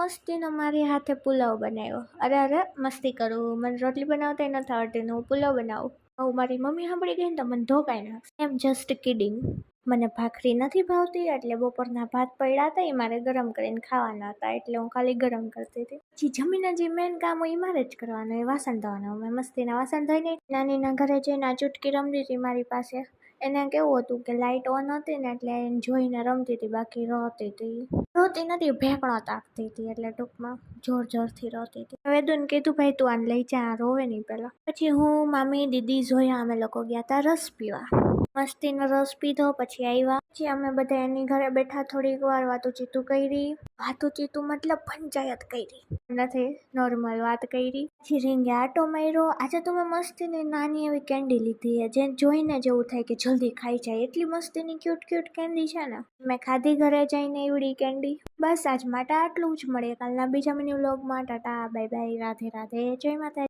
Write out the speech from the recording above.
મસ્તીનો મારી હાથે પુલાવ બનાવ્યો. અરે અરે મસ્તી કરું, મને રોટલી બનાવતા નથી આવડતી ને હું પુલાવ બનાવું. હું મારી મમ્મી સાંભળી ગઈ ને તો મને ધોકાઈ નાખશે. એમ જસ્ટ કિડિંગ. મને ભાખરી નથી ભાવતી એટલે બપોરના ભાત પડ્યા હતા એ મારે ગરમ કરીને ખાવાના હતા એટલે હું ખાલી ગરમ કરતી હતી. પછી જમીને જે મેન કામ હોય એ મારે જ કરવાનું, એ વાસણ ધોવાનું. મેં મસ્તીના વાસણ ધોઈને નાનીના ઘરે જઈને આ ચૂટકી રમતી હતી મારી પાસે. એને કેવું હતું કે લાઇટ ઓન હતી ને એટલે એને જોઈને રમતી હતી, બાકી રોતી નથી, ભેંકણો તાકતી હતી, એટલે ટૂંકમાં જોરથી રોતી હતી. વેદુને કીધું ભાઈ તું આને લઈ જા, રોવે નહીં પેલા. પછી હું મામી દીદી જોયા, અમે લોકો ગયા હતા રસ પીવા. મસ્તીનો રસ પીધો, પછી આવ્યા. પછી અમે બધા એની ઘરે બેઠા, થોડીક વાર વાતું ચીતું મતલબ પંચાયત કરી નથી, નોર્મલ વાત કરી. પછી રીંગે આટો માર્યો. આજે તો મેં મસ્તીની નાની એવી કેન્ડી લીધી છે, જે જોઈને જેવું થાય કે જલ્દી ખાઈ જાય, એટલી મસ્તીની ક્યુટ કેન્ડી છે ને. મેં ખાધી ઘરે જઈને એવડી કેન્ડી. બસ આજ માટે આટલું જ. મળીએ કાલના બીજા મિની વ્લોગમાં. ટાટા બાય બાય, રાધે રાધે, જય માતા.